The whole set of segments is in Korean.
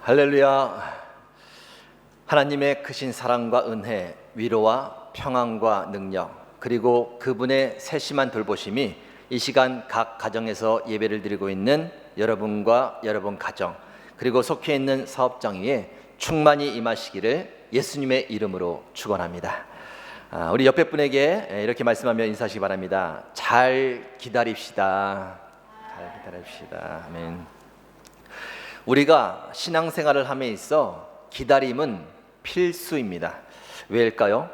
할렐루야. 하나님의 크신 사랑과 은혜, 위로와 평안과 능력, 그리고 그분의 세심한 돌보심이 이 시간 각 가정에서 예배를 드리고 있는 여러분과 여러분 가정, 그리고 속해 있는 사업장 위에 충만히 임하시기를 예수님의 이름으로 축원합니다. 우리 옆에 분에게 이렇게 말씀하며 인사하시기 바랍니다. 잘 기다립시다. 잘 기다립시다. 아멘. 우리가 신앙생활을 함에 있어 기다림은 필수입니다. 왜일까요?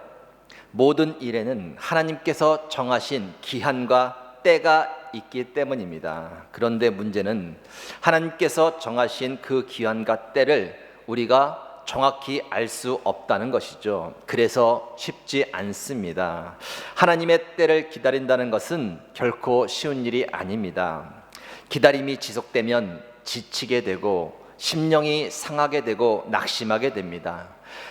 모든 일에는 하나님께서 정하신 기한과 때가 있기 때문입니다. 그런데 문제는 하나님께서 정하신 그 기한과 때를 우리가 정확히 알 수 없다는 것이죠. 그래서 쉽지 않습니다. 하나님의 때를 기다린다는 것은 결코 쉬운 일이 아닙니다. 기다림이 지속되면 지치게 되고 심령이 상하게 되고 낙심하게 됩니다.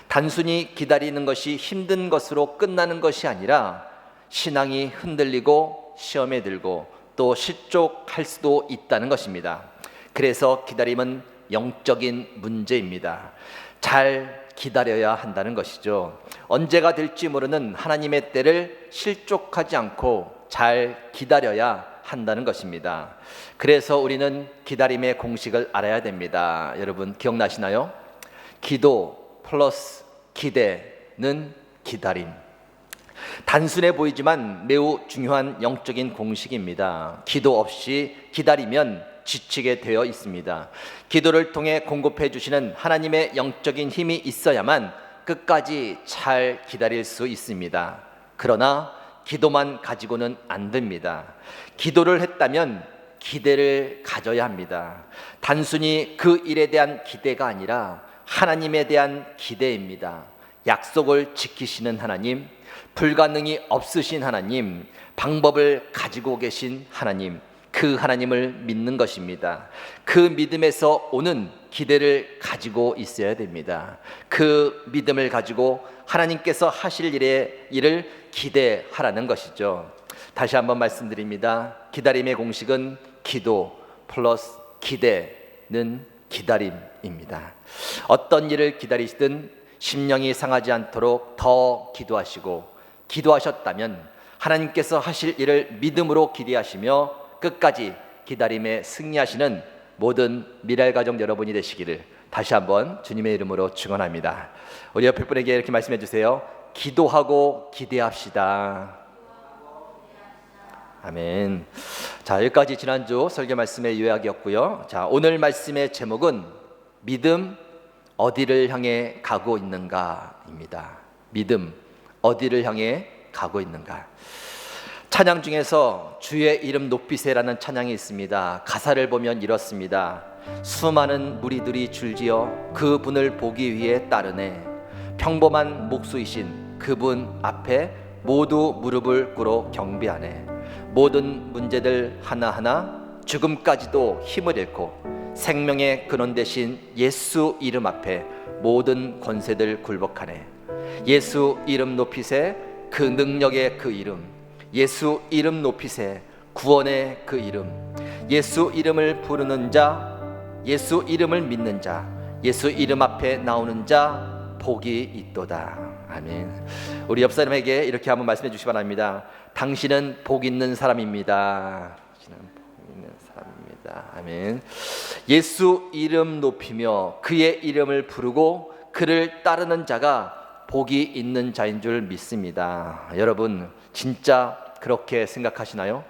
단순히 기다리는 것이 힘든 것으로 끝나는 것이 아니라 신앙이 흔들리고 시험에 들고 또 실족할 수도 있다는 것입니다. 그래서 기다림은 영적인 문제입니다. 잘 기다려야 한다는 것이죠. 언제가 될지 모르는 하나님의 때를 실족하지 않고 잘 기다려야 한다는 것입니다. 그래서 우리는 기다림의 공식을 알아야 됩니다. 여러분 기억나시나요? 기도 플러스 기대는 기다림. 단순해 보이지만 매우 중요한 영적인 공식입니다. 기도 없이 기다리면 지치게 되어 있습니다. 기도를 통해 공급해 주시는 하나님의 영적인 힘이 있어야만 끝까지 잘 기다릴 수 있습니다. 그러나 기도만 가지고는 안 됩니다. 기도를 했다면 기대를 가져야 합니다. 단순히 그 일에 대한 기대가 아니라 하나님에 대한 기대입니다. 약속을 지키시는 하나님, 불가능이 없으신 하나님, 방법을 가지고 계신 하나님, 그 하나님을 믿는 것입니다. 그 믿음에서 오는 기대를 가지고 있어야 됩니다. 그 믿음을 가지고 하나님께서 하실 일을 기대하라는 것이죠. 다시 한번 말씀드립니다. 기다림의 공식은 기도 플러스 기대는 기다림입니다. 어떤 일을 기다리시든 심령이 상하지 않도록 더 기도하시고, 기도하셨다면 하나님께서 하실 일을 믿음으로 기대하시며 끝까지 기다림에 승리하시는 모든 미랄가정 여러분이 되시기를 다시 한번 주님의 이름으로 축원합니다. 우리 옆에 분에게 이렇게 말씀해 주세요. 기도하고 기대합시다. 아멘. 자, 여기까지 지난주 설교 말씀의 요약이었고요. 자, 오늘 말씀의 제목은 믿음 어디를 향해 가고 있는가입니다. 믿음 어디를 향해 가고 있는가. 찬양 중에서 주의 이름 높이세라는 찬양이 있습니다. 가사를 보면 이렇습니다. 수많은 무리들이 줄지어 그분을 보기 위해 따르네. 평범한 목수이신 그분 앞에 모두 무릎을 꿇어 경배하네. 모든 문제들 하나하나 죽음까지도 힘을 잃고 생명의 근원 되신 예수 이름 앞에 모든 권세들 굴복하네. 예수 이름 높이세, 그 능력의 그 이름, 예수 이름 높이세, 구원의 그 이름, 예수 이름을 부르는 자, 예수 이름을 믿는 자, 예수 이름 앞에 나오는 자 복이 있도다. 아멘. 우리 옆 사람에게 이렇게 한번 말씀해 주시기 바랍니다. 당신은 복 있는 사람입니다. 당신은 복 있는 사람입니다. 아멘. 예수 이름 높이며 그의 이름을 부르고 그를 따르는 자가 복이 있는 자인 줄 믿습니다. 여러분 진짜 그렇게 생각하시나요?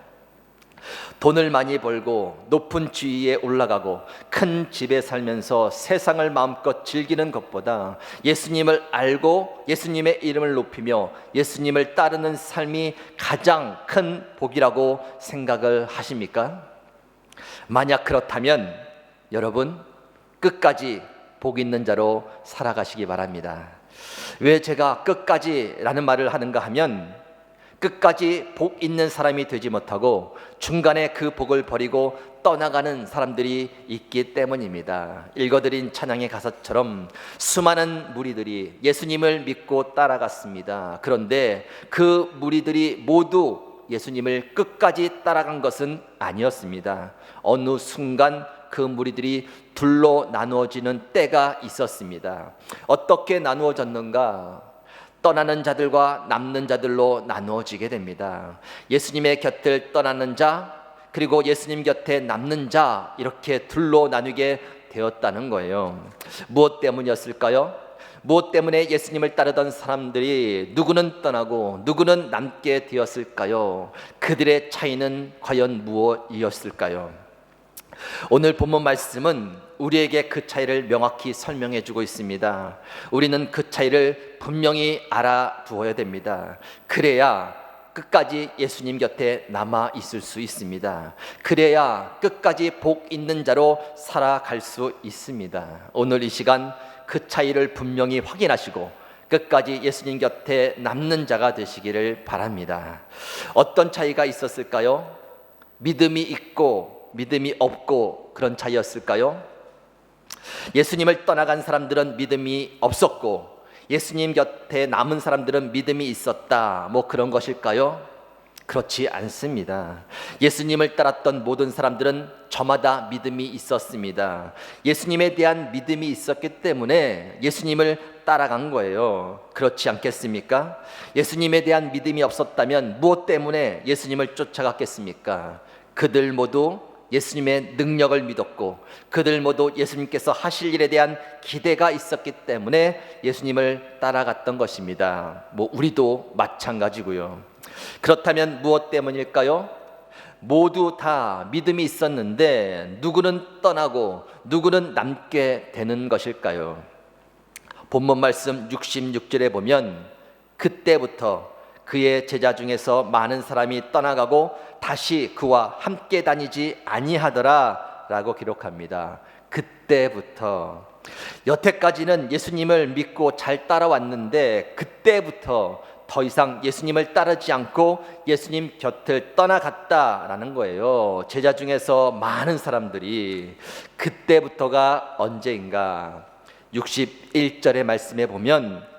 돈을 많이 벌고 높은 지위에 올라가고 큰 집에 살면서 세상을 마음껏 즐기는 것보다 예수님을 알고 예수님의 이름을 높이며 예수님을 따르는 삶이 가장 큰 복이라고 생각을 하십니까? 만약 그렇다면 여러분 끝까지 복 있는 자로 살아가시기 바랍니다. 왜 제가 끝까지라는 말을 하는가 하면 끝까지 복 있는 사람이 되지 못하고 중간에 그 복을 버리고 떠나가는 사람들이 있기 때문입니다. 읽어드린 찬양의 가사처럼 수많은 무리들이 예수님을 믿고 따라갔습니다. 그런데 그 무리들이 모두 예수님을 끝까지 따라간 것은 아니었습니다. 어느 순간 그 무리들이 둘로 나누어지는 때가 있었습니다. 어떻게 나누어졌는가? 떠나는 자들과 남는 자들로 나누어지게 됩니다. 예수님의 곁을 떠나는 자, 그리고 예수님 곁에 남는 자, 이렇게 둘로 나누게 되었다는 거예요. 무엇 때문이었을까요? 무엇 때문에 예수님을 따르던 사람들이 누구는 떠나고 누구는 남게 되었을까요? 그들의 차이는 과연 무엇이었을까요? 오늘 본문 말씀은 우리에게 그 차이를 명확히 설명해 주고 있습니다. 우리는 그 차이를 분명히 알아두어야 됩니다. 그래야 끝까지 예수님 곁에 남아 있을 수 있습니다. 그래야 끝까지 복 있는 자로 살아갈 수 있습니다. 오늘 이 시간 그 차이를 분명히 확인하시고 끝까지 예수님 곁에 남는 자가 되시기를 바랍니다. 어떤 차이가 있었을까요? 믿음이 있고 믿음이 없고 그런 차이였을까요? 예수님을 떠나간 사람들은 믿음이 없었고 예수님 곁에 남은 사람들은 믿음이 있었다, 뭐 그런 것일까요? 그렇지 않습니다. 예수님을 따랐던 모든 사람들은 저마다 믿음이 있었습니다. 예수님에 대한 믿음이 있었기 때문에 예수님을 따라간 거예요. 그렇지 않겠습니까? 예수님에 대한 믿음이 없었다면 무엇 때문에 예수님을 쫓아갔겠습니까? 그들 모두 예수님의 능력을 믿었고 그들 모두 예수님께서 하실 일에 대한 기대가 있었기 때문에 예수님을 따라갔던 것입니다. 뭐 우리도 마찬가지고요. 그렇다면 무엇 때문일까요? 모두 다 믿음이 있었는데 누구는 떠나고 누구는 남게 되는 것일까요? 본문 말씀 66절에 보면 그때부터 그의 제자 중에서 많은 사람이 떠나가고 다시 그와 함께 다니지 아니하더라 라고 기록합니다. 그때부터, 여태까지는 예수님을 믿고 잘 따라왔는데 그때부터 더 이상 예수님을 따르지 않고 예수님 곁을 떠나갔다라는 거예요. 제자 중에서 많은 사람들이. 그때부터가 언제인가? 61절의 말씀에 보면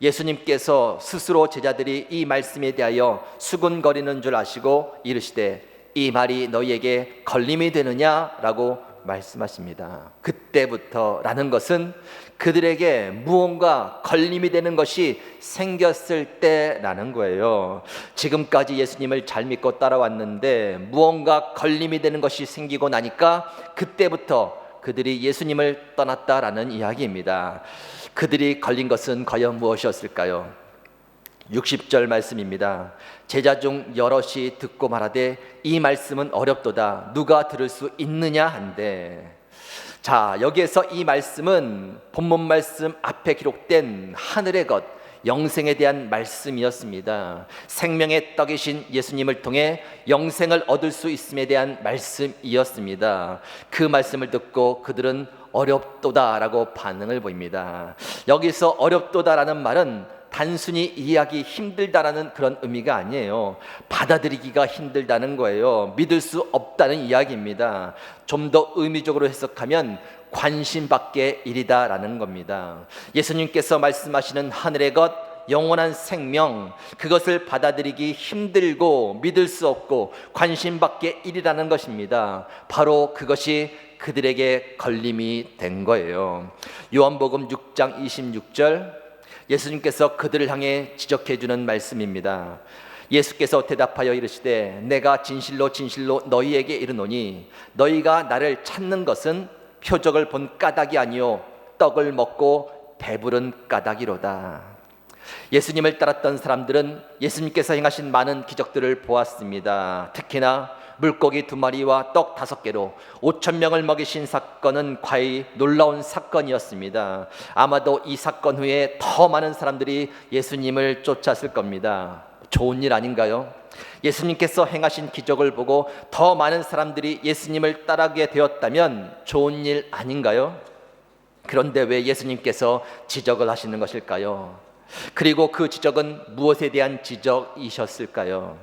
예수님께서 스스로 제자들이 이 말씀에 대하여 수군거리는 줄 아시고 이르시되 이 말이 너희에게 걸림이 되느냐라고 말씀하십니다. 그때부터라는 것은 그들에게 무언가 걸림이 되는 것이 생겼을 때라는 거예요. 지금까지 예수님을 잘 믿고 따라왔는데 무언가 걸림이 되는 것이 생기고 나니까 그때부터 그들이 예수님을 떠났다라는 이야기입니다. 그들이 걸린 것은 과연 무엇이었을까요? 60절 말씀입니다. 제자 중 여럿이 듣고 말하되 이 말씀은 어렵도다 누가 들을 수 있느냐 한데, 자, 여기에서 이 말씀은 본문 말씀 앞에 기록된 하늘의 것, 영생에 대한 말씀이었습니다. 생명의 떡이신 예수님을 통해 영생을 얻을 수 있음에 대한 말씀이었습니다. 그 말씀을 듣고 그들은 어렵도다라고 반응을 보입니다. 여기서 어렵도다라는 말은 단순히 이해하기 힘들다라는 그런 의미가 아니에요. 받아들이기가 힘들다는 거예요. 믿을 수 없다는 이야기입니다. 좀 더 의미적으로 해석하면 관심밖의 일이다라는 겁니다. 예수님께서 말씀하시는 하늘의 것, 영원한 생명, 그것을 받아들이기 힘들고 믿을 수 없고 관심밖의 일이라는 것입니다. 바로 그것이 그들에게 걸림이 된 거예요. 요한복음 6장 26절, 예수님께서 그들을 향해 지적해 주는 말씀입니다. 예수께서 대답하여 이르시되 내가 진실로 진실로 너희에게 이르노니 너희가 나를 찾는 것은 표적을 본 까닭이 아니요 떡을 먹고 배부른 까닭이로다. 예수님을 따랐던 사람들은 예수님께서 행하신 많은 기적들을 보았습니다. 특히나 물고기 2마리와 떡 5개로 5,000명을 먹이신 사건은 과히 놀라운 사건이었습니다. 아마도 이 사건 후에 더 많은 사람들이 예수님을 쫓았을 겁니다. 좋은 일 아닌가요? 예수님께서 행하신 기적을 보고 더 많은 사람들이 예수님을 따르게 되었다면 좋은 일 아닌가요? 그런데 왜 예수님께서 지적을 하시는 것일까요? 그리고 그 지적은 무엇에 대한 지적이셨을까요?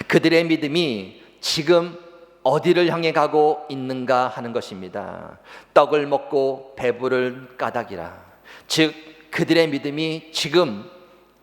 그들의 믿음이 지금 어디를 향해 가고 있는가 하는 것입니다. 떡을 먹고 배부를 까닭이라. 즉 그들의 믿음이 지금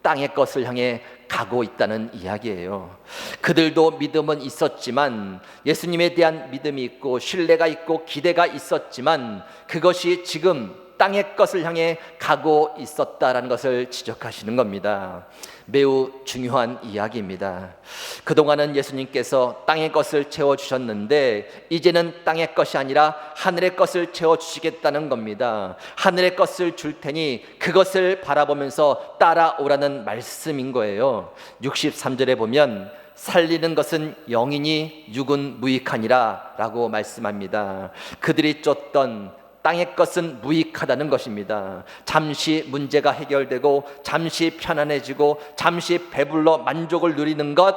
땅의 것을 향해 가고 있다는 이야기예요. 그들도 믿음은 있었지만, 예수님에 대한 믿음이 있고 신뢰가 있고 기대가 있었지만, 그것이 지금 땅의 것을 향해 가고 있었다라는 것을 지적하시는 겁니다. 매우 중요한 이야기입니다. 그동안은 예수님께서 땅의 것을 채워주셨는데, 이제는 땅의 것이 아니라 하늘의 것을 채워주시겠다는 겁니다. 하늘의 것을 줄 테니 그것을 바라보면서 따라오라는 말씀인 거예요. 63절에 보면 살리는 것은 영이니 육은 무익하니라 라고 말씀합니다. 그들이 쫓던 땅의 것은 무익하다는 것입니다. 잠시 문제가 해결되고 잠시 편안해지고 잠시 배불러 만족을 누리는 것,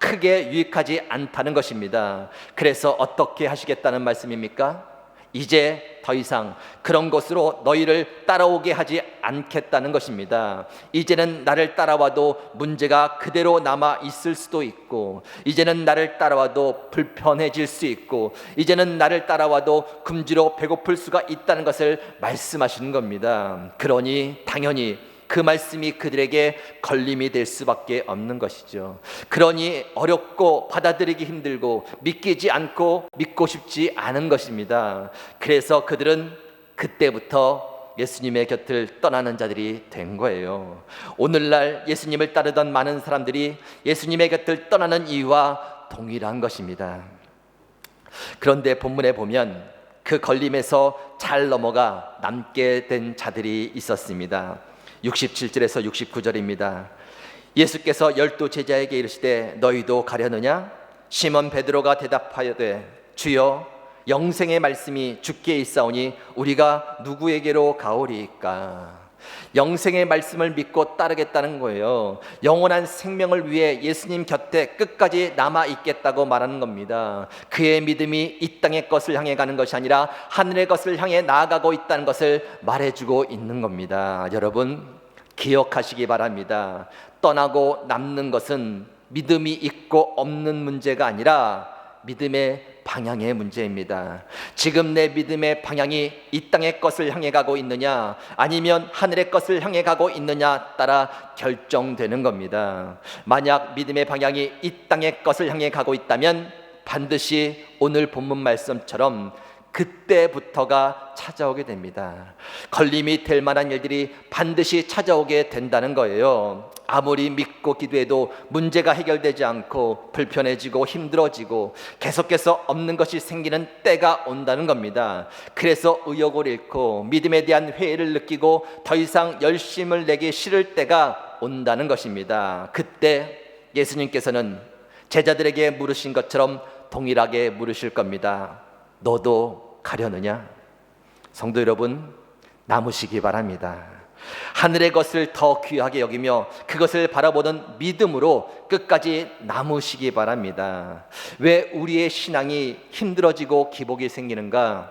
크게 유익하지 않다는 것입니다. 그래서 어떻게 하시겠다는 말씀입니까? 이제 더 이상 그런 것으로 너희를 따라오게 하지 않겠다는 것입니다. 이제는 나를 따라와도 문제가 그대로 남아 있을 수도 있고, 이제는 나를 따라와도 불편해질 수 있고, 이제는 나를 따라와도 금지로 배고플 수가 있다는 것을 말씀하시는 겁니다. 그러니 당연히 그 말씀이 그들에게 걸림이 될 수밖에 없는 것이죠. 그러니 어렵고 받아들이기 힘들고 믿기지 않고 믿고 싶지 않은 것입니다. 그래서 그들은 그때부터 예수님의 곁을 떠나는 자들이 된 거예요. 오늘날 예수님을 따르던 많은 사람들이 예수님의 곁을 떠나는 이유와 동일한 것입니다. 그런데 본문에 보면 그 걸림에서 잘 넘어가 남게 된 자들이 있었습니다. 67절에서 69절입니다. 예수께서 12 제자에게 이르시되 너희도 가려느냐? 시몬 베드로가 대답하여되 주여, 영생의 말씀이 주께 있사오니 우리가 누구에게로 가오리이까? 영생의 말씀을 믿고 따르겠다는 거예요. 영원한 생명을 위해 예수님 곁에 끝까지 남아 있겠다고 말하는 겁니다. 그의 믿음이 이 땅의 것을 향해 가는 것이 아니라 하늘의 것을 향해 나아가고 있다는 것을 말해주고 있는 겁니다. 여러분, 기억하시기 바랍니다. 떠나고 남는 것은 믿음이 있고 없는 문제가 아니라 믿음의 방향의 문제입니다. 지금 내 믿음의 방향이 이 땅의 것을 향해 가고 있느냐 아니면 하늘의 것을 향해 가고 있느냐 따라 결정되는 겁니다. 만약 믿음의 방향이 이 땅의 것을 향해 가고 있다면 반드시 오늘 본문 말씀처럼 그때부터가 찾아오게 됩니다. 걸림이 될 만한 일들이 반드시 찾아오게 된다는 거예요. 아무리 믿고 기도해도 문제가 해결되지 않고 불편해지고 힘들어지고 계속해서 없는 것이 생기는 때가 온다는 겁니다. 그래서 의욕을 잃고 믿음에 대한 회의를 느끼고 더 이상 열심을 내기 싫을 때가 온다는 것입니다. 그때 예수님께서는 제자들에게 물으신 것처럼 동일하게 물으실 겁니다. 너도 가려느냐? 성도 여러분, 남으시기 바랍니다. 하늘의 것을 더 귀하게 여기며 그것을 바라보는 믿음으로 끝까지 남으시기 바랍니다. 왜 우리의 신앙이 힘들어지고 기복이 생기는가?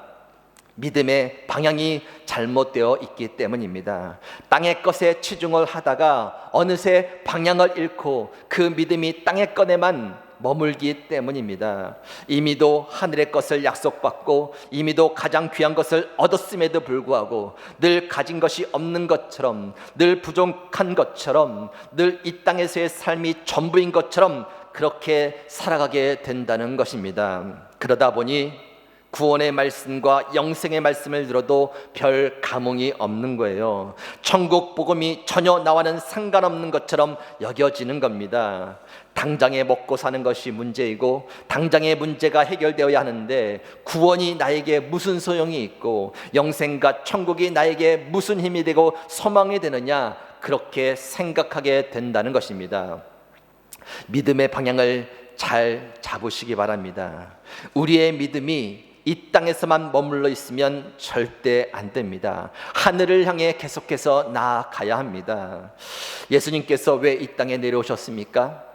믿음의 방향이 잘못되어 있기 때문입니다. 땅의 것에 치중을 하다가 어느새 방향을 잃고 그 믿음이 땅의 것에만 머물기 때문입니다. 이미도 하늘의 것을 약속받고 이미도 가장 귀한 것을 얻었음에도 불구하고 늘 가진 것이 없는 것처럼, 늘 부족한 것처럼, 늘 이 땅에서의 삶이 전부인 것처럼 그렇게 살아가게 된다는 것입니다. 그러다 보니 구원의 말씀과 영생의 말씀을 들어도 별 감흥이 없는 거예요. 천국 복음이 전혀 나와는 상관없는 것처럼 여겨지는 겁니다. 당장에 먹고 사는 것이 문제이고 당장의 문제가 해결되어야 하는데 구원이 나에게 무슨 소용이 있고 영생과 천국이 나에게 무슨 힘이 되고 소망이 되느냐, 그렇게 생각하게 된다는 것입니다. 믿음의 방향을 잘 잡으시기 바랍니다. 우리의 믿음이 이 땅에서만 머물러 있으면 절대 안 됩니다. 하늘을 향해 계속해서 나아가야 합니다. 예수님께서 왜 이 땅에 내려오셨습니까?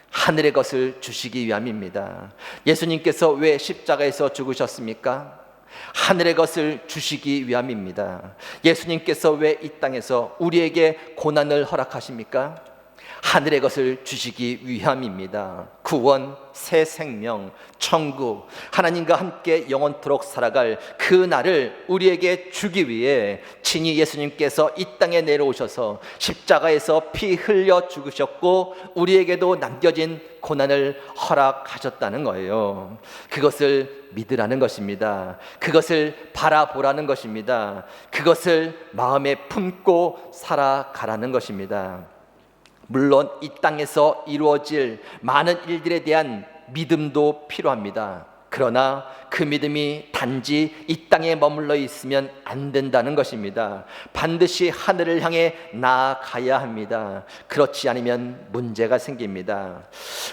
하늘의 것을 주시기 위함입니다. 예수님께서 왜 십자가에서 죽으셨습니까? 하늘의 것을 주시기 위함입니다. 예수님께서 왜 이 땅에서 우리에게 고난을 허락하십니까? 하늘의 것을 주시기 위함입니다. 구원, 새 생명, 천국, 하나님과 함께 영원토록 살아갈 그 날을 우리에게 주기 위해 친히 예수님께서 이 땅에 내려오셔서 십자가에서 피 흘려 죽으셨고 우리에게도 남겨진 고난을 허락하셨다는 거예요. 그것을 믿으라는 것입니다. 그것을 바라보라는 것입니다. 그것을 마음에 품고 살아가라는 것입니다. 물론 이 땅에서 이루어질 많은 일들에 대한 믿음도 필요합니다. 그러나 그 믿음이 단지 이 땅에 머물러 있으면 안 된다는 것입니다. 반드시 하늘을 향해 나아가야 합니다. 그렇지 않으면 문제가 생깁니다.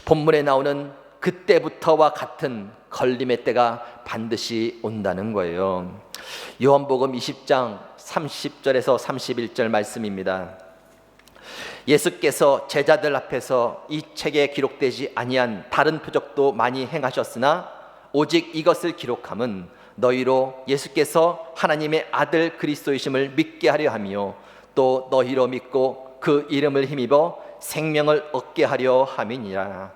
본문에 나오는 그때부터와 같은 걸림의 때가 반드시 온다는 거예요. 요한복음 20장 30절에서 31절 말씀입니다. 예수께서 제자들 앞에서 이 책에 기록되지 아니한 다른 표적도 많이 행하셨으나 오직 이것을 기록함은 너희로 예수께서 하나님의 아들 그리스도이심을 믿게 하려 하며 또 너희로 믿고 그 이름을 힘입어 생명을 얻게 하려 함이니라.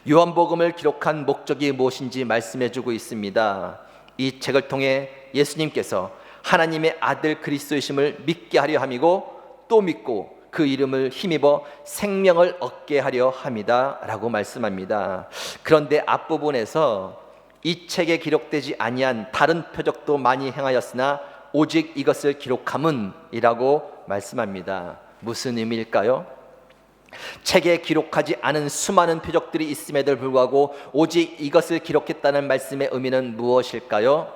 요한복음을 기록한 목적이 무엇인지 말씀해주고 있습니다. 이 책을 통해 예수님께서 하나님의 아들 그리스도이심을 믿게 하려 함이고 또 믿고 그 이름을 힘입어 생명을 얻게 하려 함이다 라고 말씀합니다. 그런데 앞부분에서 이 책에 기록되지 아니한 다른 표적도 많이 행하였으나 오직 이것을 기록함은 이라고 말씀합니다. 무슨 의미일까요? 책에 기록하지 않은 수많은 표적들이 있음에도 불구하고 오직 이것을 기록했다는 말씀의 의미는 무엇일까요?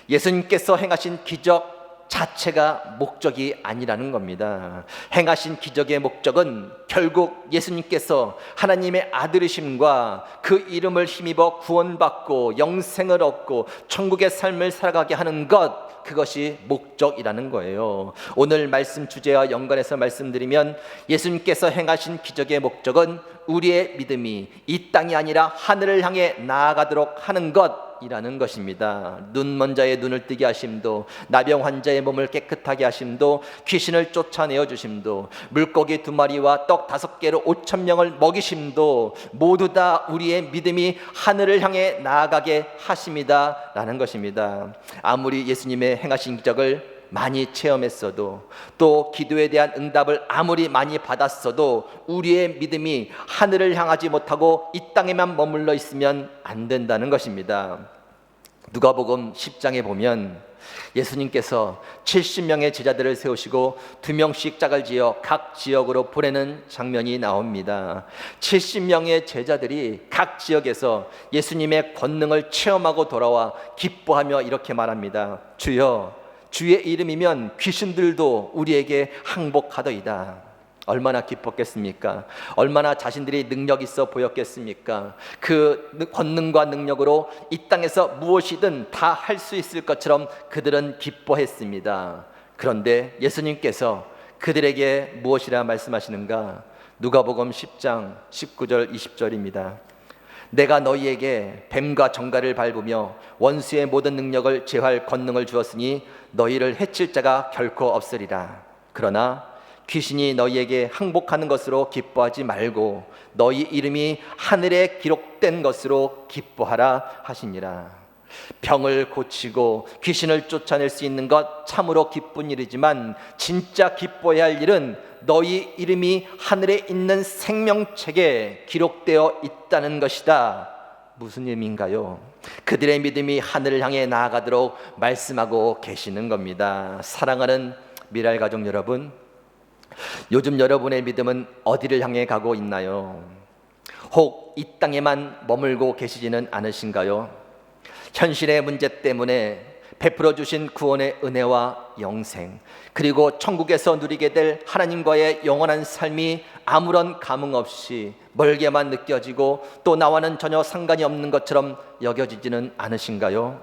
예수님께서 행하신 기적 자체가 목적이 아니라는 겁니다. 행하신 기적의 목적은 결국 예수님께서 하나님의 아들이심과 그 이름을 힘입어 구원받고 영생을 얻고 천국의 삶을 살아가게 하는 것, 그것이 목적이라는 거예요. 오늘 말씀 주제와 연관해서 말씀드리면 예수님께서 행하신 기적의 목적은 우리의 믿음이 이 땅이 아니라 하늘을 향해 나아가도록 하는 것 이라는 것입니다. 눈먼 자의 눈을 뜨게 하심도, 나병 환자의 몸을 깨끗하게 하심도, 귀신을 쫓아내어 주심도, 물고기 2마리와 떡 5개로 5,000명을 먹이심도 모두 다 우리의 믿음이 하늘을 향해 나아가게 하심이다 라는 것입니다. 아무리 예수님의 행하신 기적을 많이 체험했어도, 또 기도에 대한 응답을 아무리 많이 받았어도 우리의 믿음이 하늘을 향하지 못하고 이 땅에만 머물러 있으면 안 된다는 것입니다. 누가복음 10장에 보면 예수님께서 70명의 제자들을 세우시고 2명씩 짝을 지어 각 지역으로 보내는 장면이 나옵니다. 70명의 제자들이 각 지역에서 예수님의 권능을 체험하고 돌아와 기뻐하며 이렇게 말합니다. 주여, 주의 이름이면 귀신들도 우리에게 항복하더이다. 얼마나 기뻤겠습니까? 얼마나 자신들이 능력 있어 보였겠습니까? 그 권능과 능력으로 이 땅에서 무엇이든 다 할 수 있을 것처럼 그들은 기뻐했습니다. 그런데 예수님께서 그들에게 무엇이라 말씀하시는가? 누가복음 10장 19절 20절입니다. 내가 너희에게 뱀과 정갈을 밟으며 원수의 모든 능력을 제할 권능을 주었으니 너희를 해칠 자가 결코 없으리라. 그러나 귀신이 너희에게 항복하는 것으로 기뻐하지 말고 너희 이름이 하늘에 기록된 것으로 기뻐하라 하시니라. 병을 고치고 귀신을 쫓아낼 수 있는 것 참으로 기쁜 일이지만 진짜 기뻐해야 할 일은 너희 이름이 하늘에 있는 생명책에 기록되어 있다는 것이다. 무슨 의미인가요? 그들의 믿음이 하늘을 향해 나아가도록 말씀하고 계시는 겁니다. 사랑하는 미랄 가족 여러분, 요즘 여러분의 믿음은 어디를 향해 가고 있나요? 혹 이 땅에만 머물고 계시지는 않으신가요? 현실의 문제 때문에 베풀어 주신 구원의 은혜와 영생, 그리고 천국에서 누리게 될 하나님과의 영원한 삶이 아무런 감흥 없이 멀게만 느껴지고 또 나와는 전혀 상관이 없는 것처럼 여겨지지는 않으신가요?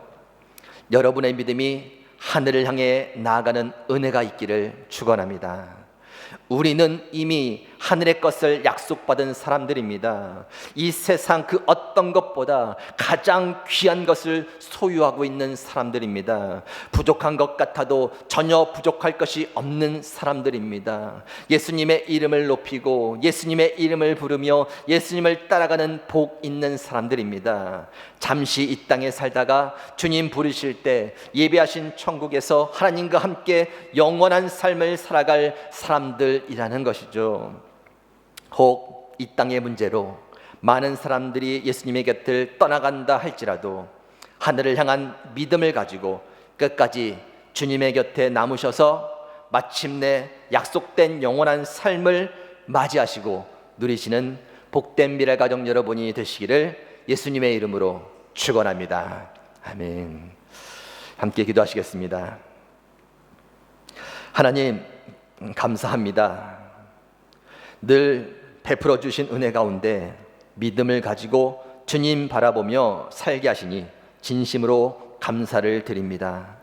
여러분의 믿음이 하늘을 향해 나아가는 은혜가 있기를 축원합니다. 우리는 이미 하늘의 것을 약속받은 사람들입니다. 이 세상 그 어떤 것보다 가장 귀한 것을 소유하고 있는 사람들입니다. 부족한 것 같아도 전혀 부족할 것이 없는 사람들입니다. 예수님의 이름을 높이고 예수님의 이름을 부르며 예수님을 따라가는 복 있는 사람들입니다. 잠시 이 땅에 살다가 주님 부르실 때 예배하신 천국에서 하나님과 함께 영원한 삶을 살아갈 사람들이라는 것이죠. 혹 이 땅의 문제로 많은 사람들이 예수님의 곁을 떠나간다 할지라도 하늘을 향한 믿음을 가지고 끝까지 주님의 곁에 남으셔서 마침내 약속된 영원한 삶을 맞이하시고 누리시는 복된 미래가정 여러분이 되시기를 예수님의 이름으로 축원합니다. 아멘. 함께 기도하시겠습니다. 하나님 감사합니다. 늘 베풀어 주신 은혜 가운데 믿음을 가지고 주님 바라보며 살게 하시니 진심으로 감사를 드립니다.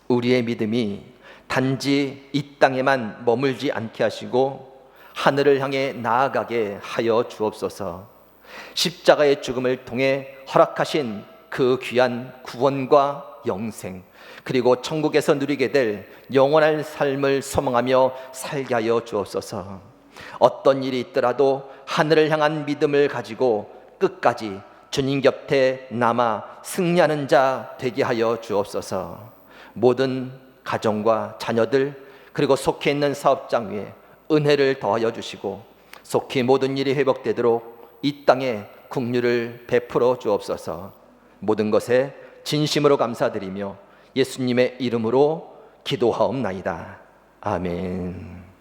우리의 믿음이 단지 이 땅에만 머물지 않게 하시고 하늘을 향해 나아가게 하여 주옵소서. 십자가의 죽음을 통해 허락하신 그 귀한 구원과 영생, 그리고 천국에서 누리게 될 영원한 삶을 소망하며 살게 하여 주옵소서. 어떤 일이 있더라도 하늘을 향한 믿음을 가지고 끝까지 주님 곁에 남아 승리하는 자 되게 하여 주옵소서. 모든 가정과 자녀들 그리고 속해 있는 사업장 위에 은혜를 더하여 주시고 속히 모든 일이 회복되도록 이 땅에 긍휼을 베풀어 주옵소서. 모든 것에 진심으로 감사드리며 예수님의 이름으로 기도하옵나이다. 아멘.